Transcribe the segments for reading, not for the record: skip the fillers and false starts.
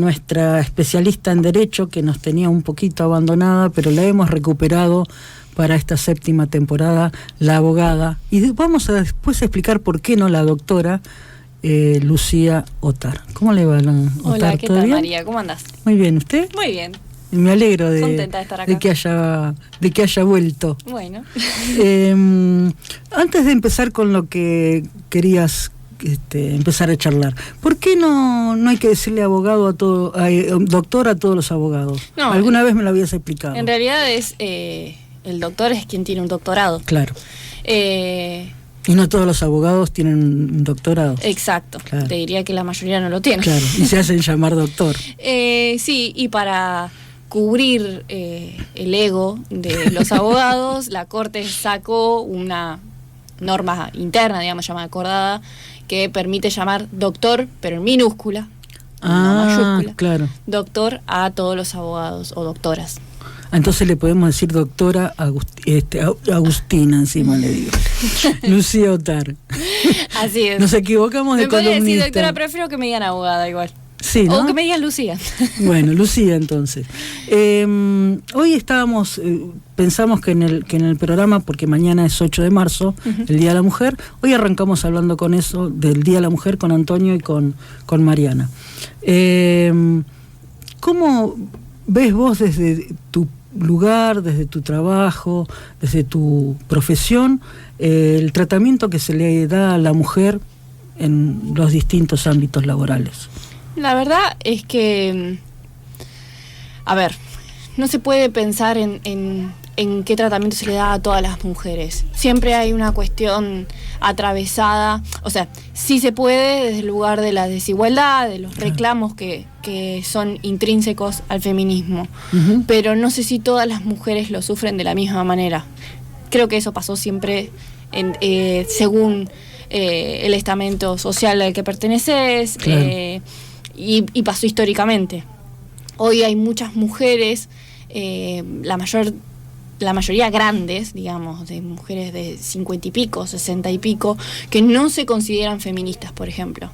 nuestra especialista en Derecho, que nos tenía un poquito abandonada, pero la hemos recuperado para esta 7ª temporada, la abogada. Y vamos a después explicar por qué no la doctora Lucía Otar. ¿Cómo le va, Otar? Hola, ¿qué tal, María? ¿Cómo andás? Muy bien, ¿usted? Muy bien. Me alegro Contenta de estar acá. de que haya vuelto. Bueno. Antes de empezar con lo que querías empezar a charlar, ¿por qué no hay que decirle abogado doctor a todos los abogados? No, Alguna vez me lo habías explicado. En realidad el doctor es quien tiene un doctorado. Claro. Y no todos los abogados tienen un doctorado. Exacto. Claro. Te diría que la mayoría no lo tiene. Claro, y se hacen llamar doctor. Sí, y para cubrir el ego de los abogados, la Corte sacó una norma interna, digamos, llamada acordada, que permite llamar doctor, pero en minúscula, no mayúscula, claro. Doctor a todos los abogados o doctoras. Entonces le podemos decir doctora Agustina, encima le digo. Lucía Otar. Así es. Nos equivocamos de columnista. Me podría decir doctora, prefiero que me digan abogada igual. Sí, ¿no? O que me digan Lucía. Bueno, Lucía, entonces. Hoy pensamos que en el programa, porque mañana es 8 de marzo, el Día de la Mujer, hoy arrancamos hablando con eso, del Día de la Mujer, con Antonio y con Mariana. ¿Cómo ves vos desde tu lugar, desde tu trabajo, desde tu profesión, el tratamiento que se le da a la mujer en los distintos ámbitos laborales? La verdad es que, no se puede pensar en qué tratamiento se le da a todas las mujeres. Siempre hay una cuestión atravesada, o sea, sí se puede desde el lugar de la desigualdad, de los reclamos que son intrínsecos al feminismo, pero no sé si todas las mujeres lo sufren de la misma manera. Creo que eso pasó siempre según el estamento social al que perteneces. Claro. Y pasó históricamente. Hoy hay muchas mujeres, la mayoría grandes, digamos, de mujeres de 50 y pico, 60 y pico, que no se consideran feministas, por ejemplo.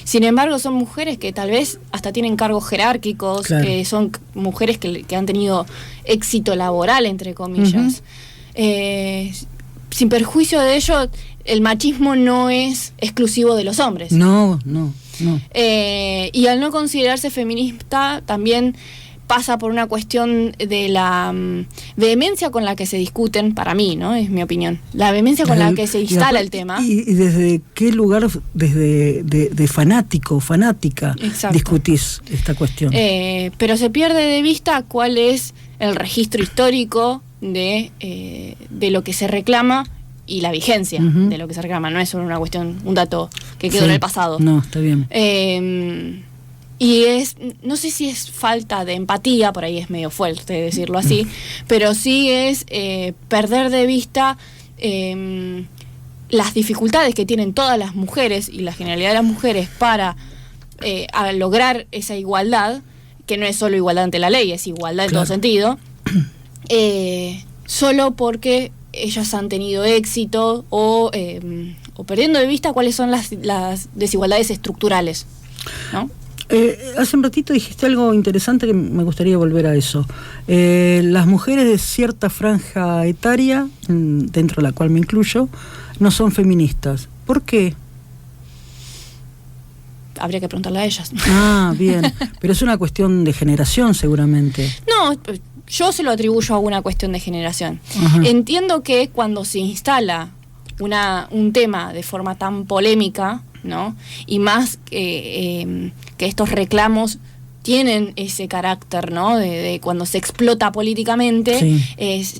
Sin embargo, son mujeres que tal vez hasta tienen cargos jerárquicos, claro, que son mujeres que han tenido éxito laboral, entre comillas. Sin perjuicio de ello, el machismo no es exclusivo de los hombres. No. Y al no considerarse feminista también pasa por una cuestión de la vehemencia con la que se discuten, para mí, ¿no? Es mi opinión. La vehemencia con la que se instala el tema. ¿Y desde qué lugar, desde de fanático, fanática, exacto, discutís esta cuestión? Pero se pierde de vista cuál es el registro histórico de lo que se reclama y la vigencia de lo que se reclama. No es solo una cuestión, un dato que quedó en el pasado. No, está bien. Y no sé si es falta de empatía, por ahí es medio fuerte decirlo así, pero sí es perder de vista las dificultades que tienen todas las mujeres y la generalidad de las mujeres para a lograr esa igualdad, que no es solo igualdad ante la ley, es igualdad en todo sentido, solo porque ellas han tenido éxito o perdiendo de vista cuáles son las desigualdades estructurales, ¿no? Hace un ratito dijiste algo interesante que me gustaría volver a eso. Las mujeres de cierta franja etaria, dentro de la cual me incluyo, no son feministas. ¿Por qué? Habría que preguntarle a ellas. Ah, bien. Pero es una cuestión de generación, seguramente. No, yo se lo atribuyo a una cuestión de generación. Ajá. Entiendo que cuando se instala un tema de forma tan polémica, ¿no? Y más que estos reclamos tienen ese carácter, ¿no? De cuando se explota políticamente, sí,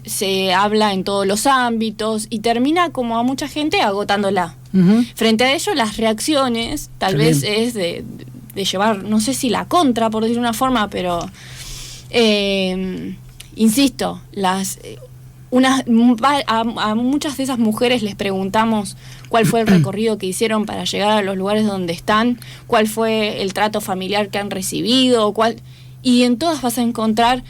se habla en todos los ámbitos y termina como a mucha gente agotándola. Frente a ello, las reacciones tal vez es de llevar, no sé si la contra, por decir una forma, pero insisto, a muchas de esas mujeres les preguntamos cuál fue el recorrido que hicieron para llegar a los lugares donde están, cuál fue el trato familiar que han recibido, y en todas vas a encontrar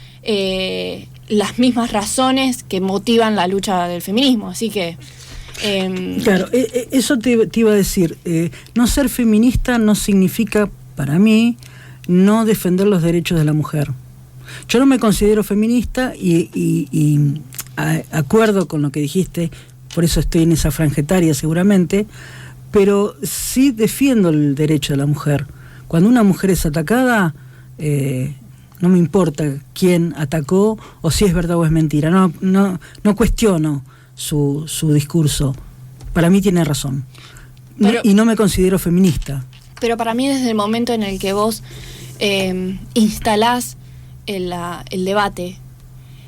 las mismas razones que motivan la lucha del feminismo, así que claro, eso te iba a decir, no ser feminista no significa para mí no defender los derechos de la mujer. Yo no me considero feminista y acuerdo con lo que dijiste, por eso estoy en esa franja etaria seguramente, pero sí defiendo el derecho de la mujer. Cuando una mujer es atacada, no me importa quién atacó o si es verdad o es mentira. No cuestiono su discurso. Para mí tiene razón. Pero, y no me considero feminista. Pero para mí desde el momento en el que vos instalás el debate,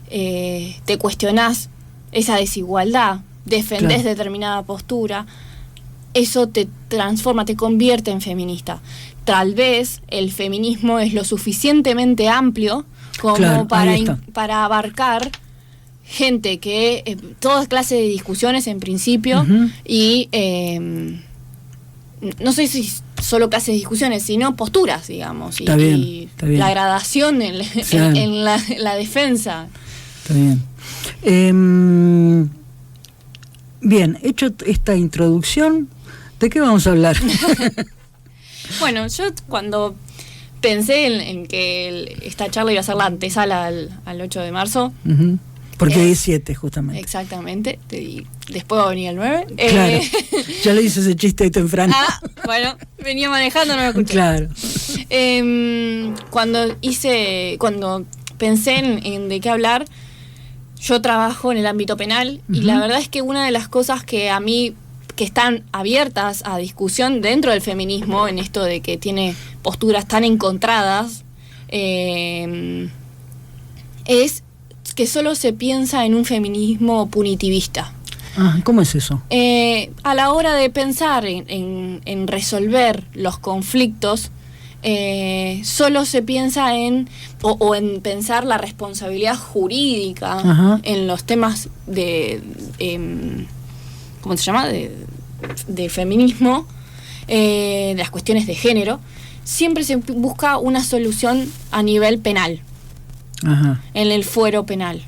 te cuestionás esa desigualdad, defendés determinada postura, eso te transforma, te convierte en feminista. Tal vez el feminismo es lo suficientemente amplio como para abarcar gente que todas clases de discusiones en principio, y no sé si solo clases de discusiones, sino posturas, digamos, está bien. La gradación en la defensa. Está bien. Bien, hecho esta introducción, ¿de qué vamos a hablar? Bueno, yo cuando pensé en que esta charla iba a ser la antesala al 8 de marzo. Porque hay 7 justamente. Exactamente, y después va a venir el 9. Claro, ya le hice ese chiste de temprano. Bueno, venía manejando, no me escuché. Claro. Cuando pensé en de qué hablar, yo trabajo en el ámbito penal, y la verdad es que una de las cosas que a mí, que están abiertas a discusión dentro del feminismo, en esto de que tiene posturas tan encontradas, es que solo se piensa en un feminismo punitivista. ¿Cómo es eso? A la hora de pensar en resolver los conflictos, solo se piensa en pensar la responsabilidad jurídica en los temas de ¿cómo se llama? De feminismo, de las cuestiones de género. Siempre se busca una solución a nivel penal, en el fuero penal.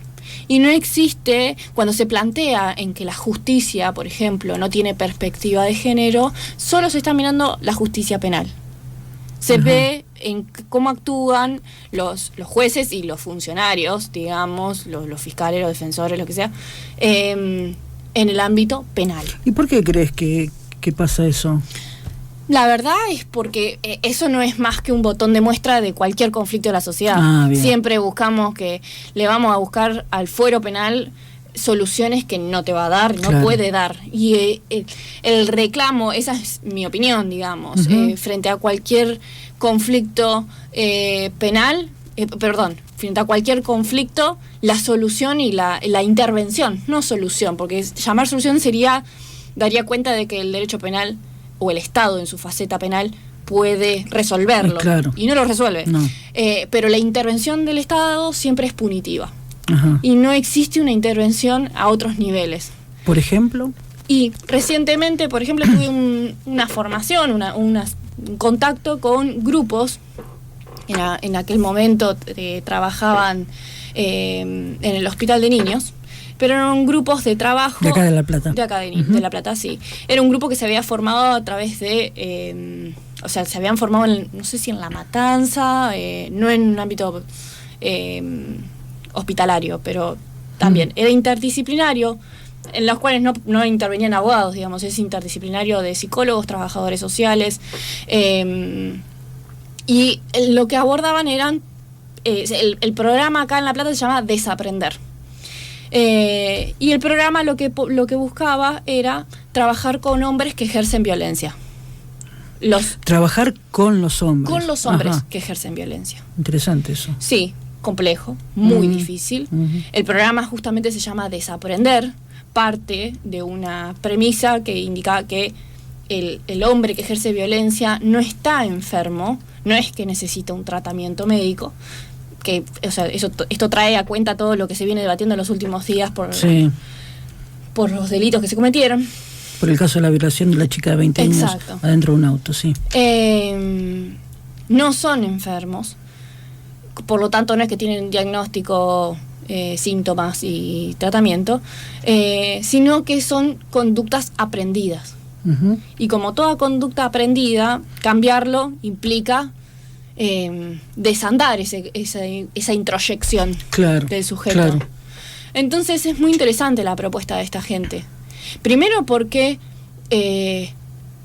Y no existe, cuando se plantea en que la justicia, por ejemplo, no tiene perspectiva de género, solo se está mirando la justicia penal. Se ve en cómo actúan los jueces y los funcionarios, digamos, los fiscales, los defensores, lo que sea, en el ámbito penal. ¿Y por qué crees que pasa eso? La verdad es porque eso no es más que un botón de muestra de cualquier conflicto de la sociedad. Siempre buscamos le vamos a buscar al fuero penal soluciones que no te va a dar, no puede dar. Y el reclamo, esa es mi opinión, digamos, frente a cualquier conflicto penal, frente a cualquier conflicto, la solución y la intervención, no solución, porque llamar solución daría cuenta de que el derecho penal o el Estado en su faceta penal puede resolverlo, y no lo resuelve. Pero la intervención del Estado siempre es punitiva. Y no existe una intervención a otros niveles. ¿Por ejemplo? Y recientemente, por ejemplo, tuve una formación, un contacto con grupos. En aquel momento trabajaban en el hospital de niños, pero eran grupos de trabajo... De acá de La Plata. De acá de La Plata, sí. Era un grupo que se había formado a través de... se habían formado, no sé si en La Matanza, no en un ámbito hospitalario, pero también era interdisciplinario, en los cuales no intervenían abogados, digamos, es interdisciplinario de psicólogos, trabajadores sociales, y lo que abordaban eran... el programa acá en La Plata se llama Desaprender. Y el programa lo que buscaba era trabajar con hombres que ejercen violencia. Trabajar con los hombres. Con los hombres que ejercen violencia. Interesante eso. Sí, complejo, muy difícil. El programa justamente se llama Desaprender, parte de una premisa que indica que el hombre que ejerce violencia no está enfermo, no es que necesita un tratamiento médico, que esto trae a cuenta todo lo que se viene debatiendo en los últimos días por los delitos que se cometieron. Por el caso de la violación de la chica de 20 años adentro de un auto, sí. No son enfermos, por lo tanto no es que tienen diagnóstico, síntomas y tratamiento, sino que son conductas aprendidas. Y como toda conducta aprendida, cambiarlo implica desandar esa introyección del sujeto. Claro. Entonces es muy interesante la propuesta de esta gente. Primero porque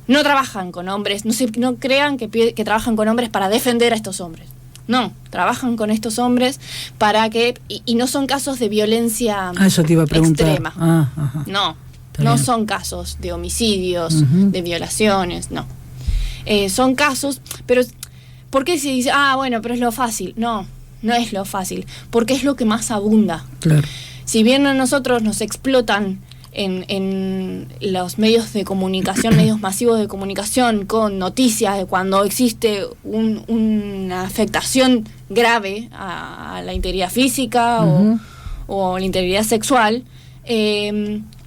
no trabajan con hombres, no crean que trabajan con hombres para defender a estos hombres. No, trabajan con estos hombres para que... Y no son casos de violencia eso te iba a preguntar. Extrema. Ajá. No son casos de homicidios, de violaciones, no. Son casos, pero ¿por qué se dice, bueno, pero es lo fácil? No es lo fácil, porque es lo que más abunda. Claro. Si bien a nosotros nos explotan en los medios de comunicación, medios masivos de comunicación, con noticias de cuando existe una afectación grave a la integridad física o la integridad sexual,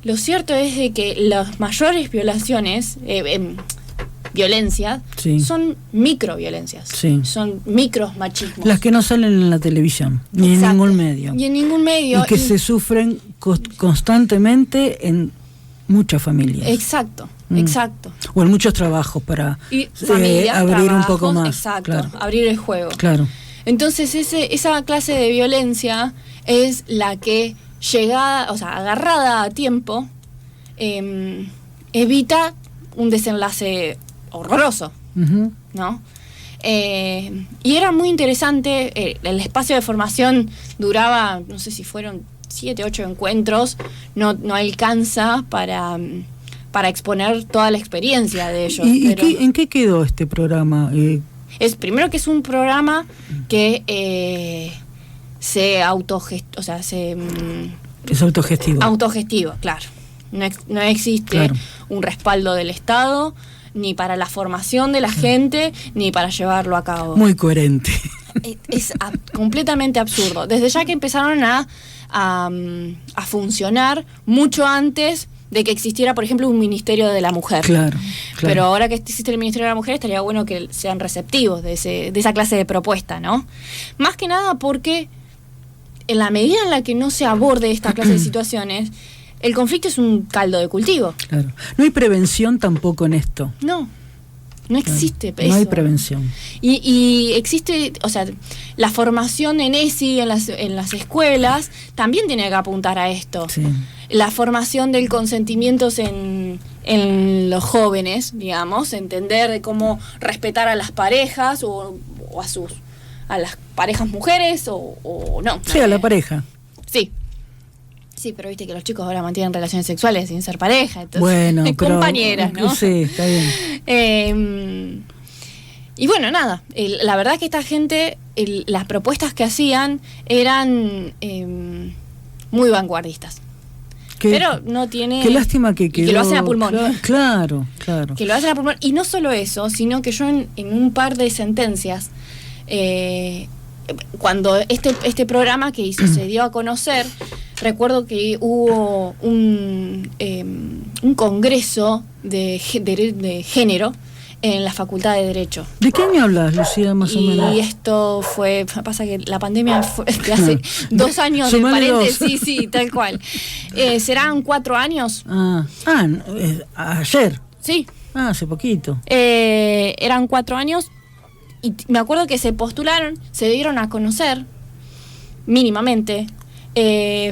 lo cierto es de que las mayores violencias son microviolencias, son micros machismos. Las que no salen en la televisión, ni en ningún medio. Y en ningún medio. Y que se sufren constantemente en muchas familias. Exacto. O en muchos trabajos para familias, abrir trabajos, un poco más. Exacto, claro. Abrir el juego. Claro. Entonces esa clase de violencia es la que agarrada a tiempo, evita un desenlace horroroso, ¿no? Y era muy interesante, el espacio de formación duraba, no sé si fueron 7, 8 encuentros, no alcanza para exponer toda la experiencia de ellos. ¿En qué quedó este programa? Primero que es un programa que se es autogestivo. Autogestivo, claro. No existe un respaldo del Estado, ni para la formación de la gente, ni para llevarlo a cabo. Muy coherente. Es completamente absurdo. Desde ya que empezaron a funcionar mucho antes de que existiera, por ejemplo, un Ministerio de la Mujer. Claro. Pero ahora que existe el Ministerio de la Mujer, estaría bueno que sean receptivos de esa clase de propuesta, ¿no? Más que nada porque en la medida en la que no se aborde esta clase de situaciones, el conflicto es un caldo de cultivo. Claro. No hay prevención tampoco en esto. No existe eso. No hay prevención. Y existe, la formación en ESI, en las escuelas, también tiene que apuntar a esto. Sí. La formación del consentimiento en los jóvenes, digamos, entender de cómo respetar a las parejas o a las parejas mujeres o no. Sí, a la pareja. Sí, pero viste que los chicos ahora mantienen relaciones sexuales sin ser pareja, entonces, bueno, compañeras, ¿no? Sí, está bien. Y bueno, nada, la verdad que esta gente, las propuestas que hacían eran muy vanguardistas. Pero no tiene... Qué lástima que quedó... Y que lo hacen a pulmón. Claro. Que lo hacen a pulmón. Y no solo eso, sino que yo en un par de sentencias, cuando este programa que hizo se dio a conocer, recuerdo que hubo un congreso de género en la Facultad de Derecho. ¿De qué año hablas, Lucía, más o menos? Y esto pasa que la pandemia fue de hace 2 años, de paréntesis, sí, tal cual. ¿Serán 4 años? Ayer. Sí. Hace poquito. Eran 4 años y me acuerdo que se postularon, se dieron a conocer mínimamente.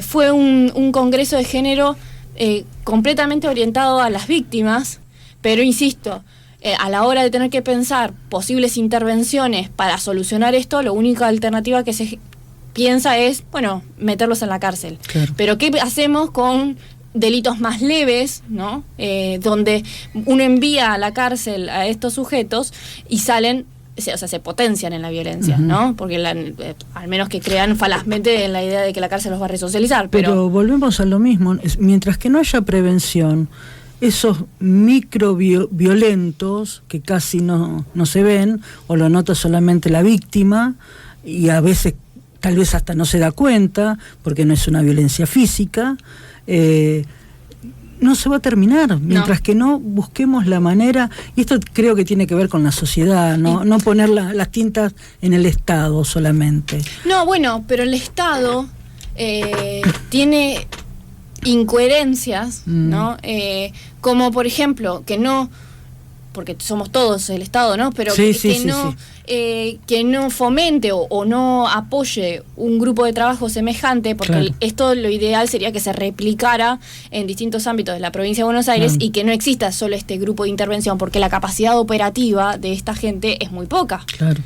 Fue un congreso de género completamente orientado a las víctimas, pero insisto, a la hora de tener que pensar posibles intervenciones para solucionar esto, la única alternativa que se piensa es, meterlos en la cárcel. Claro. Pero ¿qué hacemos con delitos más leves, ¿no? Donde uno envía a la cárcel a estos sujetos y salen... se potencian en la violencia, ¿no? Porque al menos que crean falazmente en la idea de que la cárcel los va a resocializar. Pero volvemos a lo mismo. Mientras que no haya prevención, esos microviolentos que casi no se ven, o lo nota solamente la víctima, y a veces tal vez hasta no se da cuenta, porque no es una violencia física, no se va a terminar mientras que no busquemos la manera, y esto creo que tiene que ver con la sociedad, no poner las tintas en el Estado solamente. No, pero el Estado tiene incoherencias, ¿no? Como por ejemplo que no porque somos todos el Estado, ¿no? Pero sí, que no fomente o no apoye un grupo de trabajo semejante, porque claro. Esto lo ideal sería que se replicara en distintos ámbitos de la provincia de Buenos Aires, y que no exista solo este grupo de intervención, porque la capacidad operativa de esta gente es muy poca. Claro.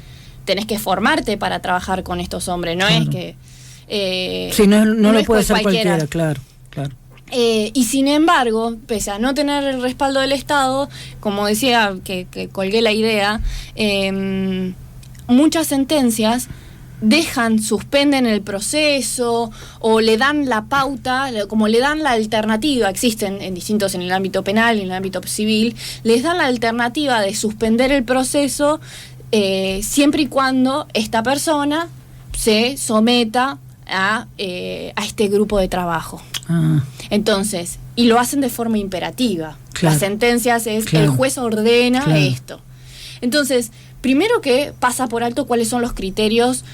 Tenés que formarte para trabajar con estos hombres, no claro. es que... sí, no lo puede hacer cualquiera, claro. Y sin embargo, pese a no tener el respaldo del Estado, como decía, que colgué la idea, muchas sentencias suspenden el proceso o le dan la pauta, como le dan la alternativa, existen en el ámbito penal y en el ámbito civil, les dan la alternativa de suspender el proceso siempre y cuando esta persona se someta a este grupo de trabajo. Entonces, y lo hacen de forma imperativa. Claro. Las sentencias es el juez ordena esto. Entonces, primero que pasa por alto cuáles son los criterios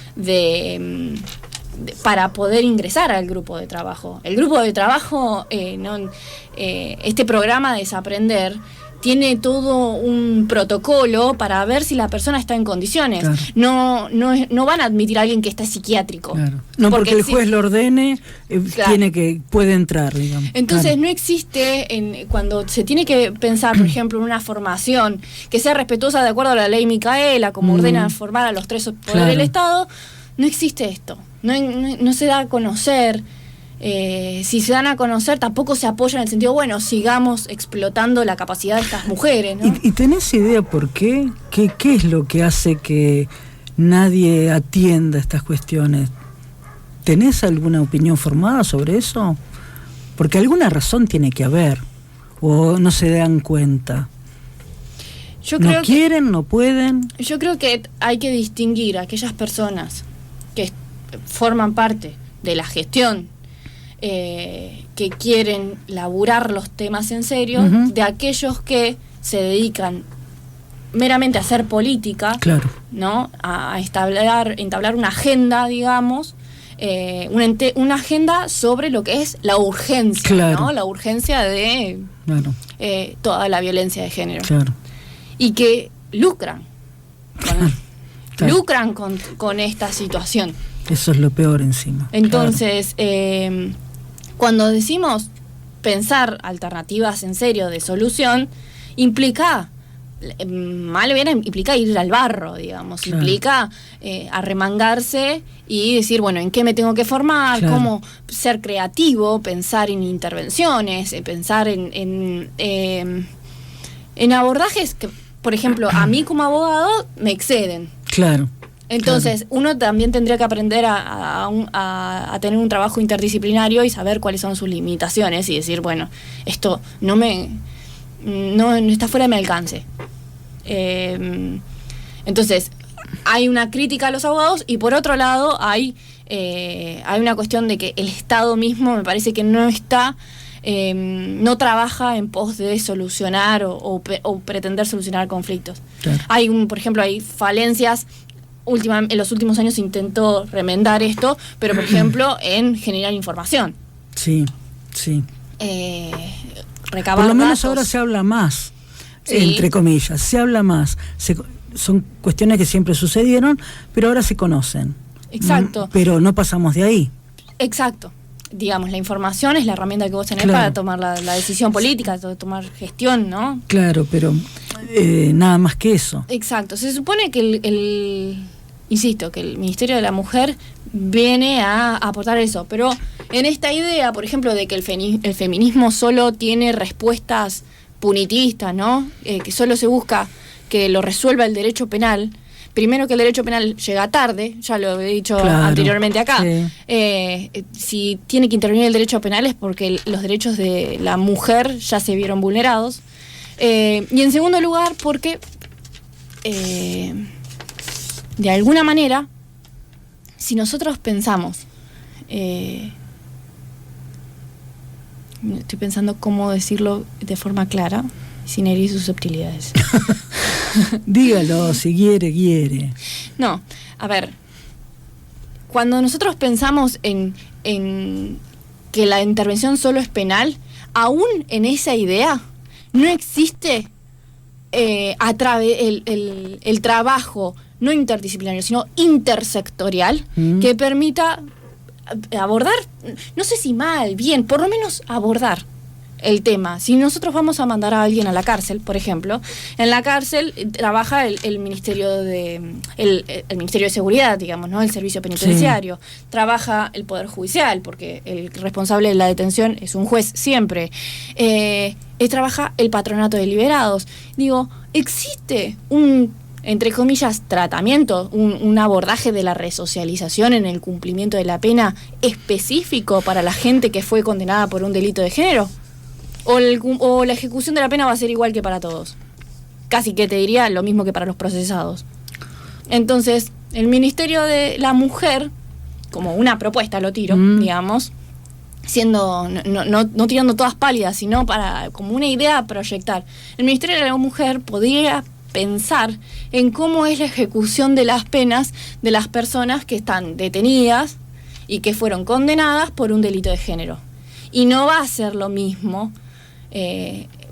para poder ingresar al grupo de trabajo. El grupo de trabajo, este programa Desaprender, tiene todo un protocolo para ver si la persona está en condiciones. Claro. No van a admitir a alguien que está psiquiátrico. Claro. No, porque el juez lo ordene, puede entrar, digamos. Entonces no existe, cuando se tiene que pensar, por ejemplo, en una formación que sea respetuosa de acuerdo a la ley Micaela, como ordena formar a los 3 poderes del Estado, no existe esto. No se da a conocer. Si se dan a conocer, tampoco se apoya en el sentido, bueno, sigamos explotando la capacidad de estas mujeres, ¿no? ¿Y tenés idea por qué? ¿Qué es lo que hace que nadie atienda estas cuestiones? ¿Tenés alguna opinión formada sobre eso? Porque alguna razón tiene que haber, o no se dan cuenta. ¿No quieren, no pueden? Yo creo que hay que distinguir a aquellas personas que forman parte de la gestión, que quieren laburar los temas en serio, de aquellos que se dedican meramente a hacer política, ¿no? A entablar una agenda, digamos, una agenda sobre lo que es la urgencia, ¿no? La urgencia de toda la violencia de género. Y que lucran con esta situación. Eso es lo peor encima. Entonces, cuando decimos pensar alternativas en serio de solución, implica ir al barro, digamos, implica arremangarse y decir, bueno, ¿en qué me tengo que formar? ¿Cómo ser creativo? Pensar en intervenciones, pensar en abordajes que, por ejemplo, a mí como abogado me exceden. Entonces, uno también tendría que aprender a tener un trabajo interdisciplinario y saber cuáles son sus limitaciones y decir, bueno, esto no está fuera de mi alcance. Entonces, hay una crítica a los abogados y por otro lado hay una cuestión de que el Estado mismo me parece que no trabaja en pos de solucionar o pretender solucionar conflictos. Por ejemplo, hay falencias. En los últimos años se intentó remendar esto, pero por ejemplo en generar información. Recabar por lo menos datos. Ahora se habla más, entre comillas, se habla más. Son cuestiones que siempre sucedieron, pero ahora se conocen. Exacto. Pero no pasamos de ahí. Exacto. Digamos, la información es la herramienta que vos tenés para tomar la decisión política, tomar gestión, ¿no? Claro, pero nada más que eso. Exacto. Se supone que insisto, que el Ministerio de la Mujer viene a aportar eso, pero en esta idea, por ejemplo, de que el feminismo solo tiene respuestas punitivistas, ¿no? Que solo se busca que lo resuelva el derecho penal. Primero, que el derecho penal llega tarde, ya lo he dicho anteriormente acá. Si tiene que intervenir el derecho penal es porque los derechos de la mujer ya se vieron vulnerados. Y en segundo lugar, porque de alguna manera, si nosotros pensamos, estoy pensando cómo decirlo de forma clara, sin herir susceptibilidades. Dígalo, si quiere. No, a ver, cuando nosotros pensamos en que la intervención solo es penal, aún en esa idea no existe el trabajo no interdisciplinario, sino intersectorial, que permita abordar, no sé si mal, bien, por lo menos abordar el tema. Si nosotros vamos a mandar a alguien a la cárcel, por ejemplo, en la cárcel trabaja el Ministerio de el Ministerio de Seguridad, digamos, ¿no? El Servicio Penitenciario. Sí. Trabaja el Poder Judicial, porque el responsable de la detención es un juez siempre. Trabaja el Patronato de Liberados. Digo, existe un, entre comillas, tratamiento, un abordaje de la resocialización en el cumplimiento de la pena específico para la gente que fue condenada por un delito de género. O la ejecución de la pena va a ser igual que para todos. Casi que te diría lo mismo que para los procesados. Entonces, el Ministerio de la Mujer, como una propuesta lo tiro, digamos, siendo no tirando todas pálidas, sino para como una idea a proyectar. El Ministerio de la Mujer podría pensar en cómo es la ejecución de las penas de las personas que están detenidas y que fueron condenadas por un delito de género. Y no va a ser lo mismo,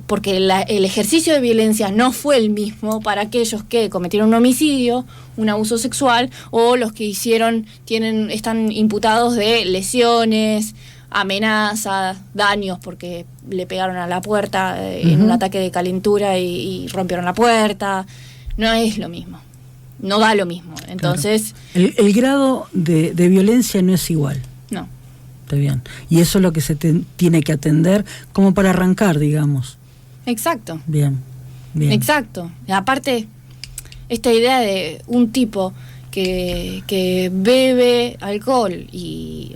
porque el ejercicio de violencia no fue el mismo para aquellos que cometieron un homicidio, un abuso sexual, o los que están imputados de lesiones, amenazas, daños porque le pegaron a la puerta en un ataque de calentura y rompieron la puerta. No es lo mismo, no da lo mismo. Entonces, claro. El grado de violencia no es igual. No. Está bien. Y eso es lo que se tiene que atender como para arrancar, digamos. Exacto. Bien. Exacto. Y aparte, esta idea de un tipo que bebe alcohol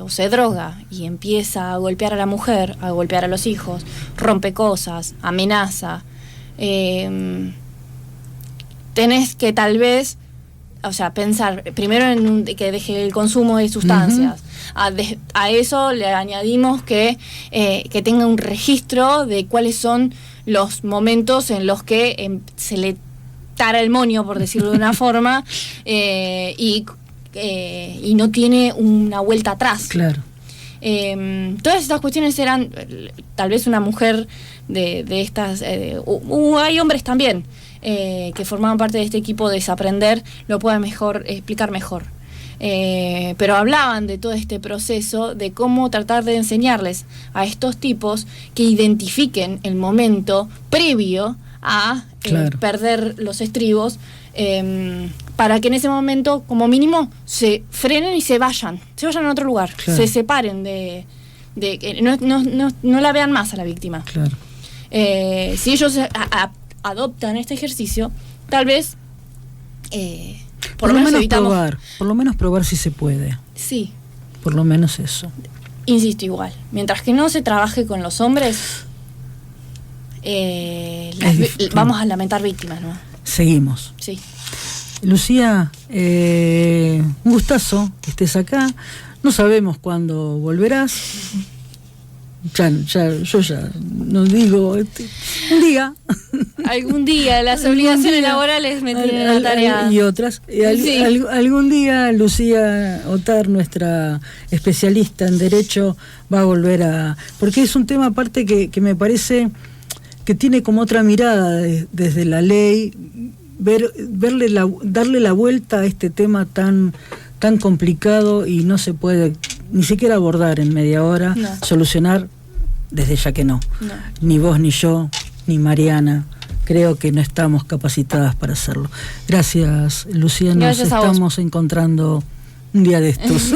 o se droga y empieza a golpear a la mujer, a golpear a los hijos, rompe cosas, amenaza, tenés que tal vez, o sea, pensar primero en que deje el consumo de sustancias. A eso le añadimos que tenga un registro de cuáles son los momentos en los que se le tara el moño, por decirlo de una forma, y no tiene una vuelta atrás. Claro. Todas estas cuestiones eran, tal vez una mujer de estas, hay hombres también, que formaban parte de este equipo de Desaprender, lo puedan explicar mejor. Pero hablaban de todo este proceso, de cómo tratar de enseñarles a estos tipos que identifiquen el momento previo a perder los estribos, para que en ese momento, como mínimo, se frenen y se vayan a otro lugar, se separen de que no la vean más a la víctima. Claro. Si ellos adoptan este ejercicio, tal vez por lo menos evitamos por lo menos probar si se puede. Sí. Por lo menos eso. Insisto, igual, mientras que no se trabaje con los hombres, vamos a lamentar víctimas, ¿no? Seguimos. Sí. Lucía, un gustazo que estés acá. No sabemos cuándo volverás. Yo ya no digo, un día. Algún día, las obligaciones laborales me tienen la tarea. Y otras. Algún día Lucía Otar, nuestra especialista en Derecho, va a volver porque es un tema aparte que me parece que tiene como otra mirada desde la ley, darle la vuelta a este tema tan complicado y no se puede ni siquiera abordar en media hora, solucionar, desde ya que no. Ni vos, ni yo, ni Mariana, creo que no estamos capacitadas para hacerlo. Gracias, Lucía, nos estamos encontrando un día de estos.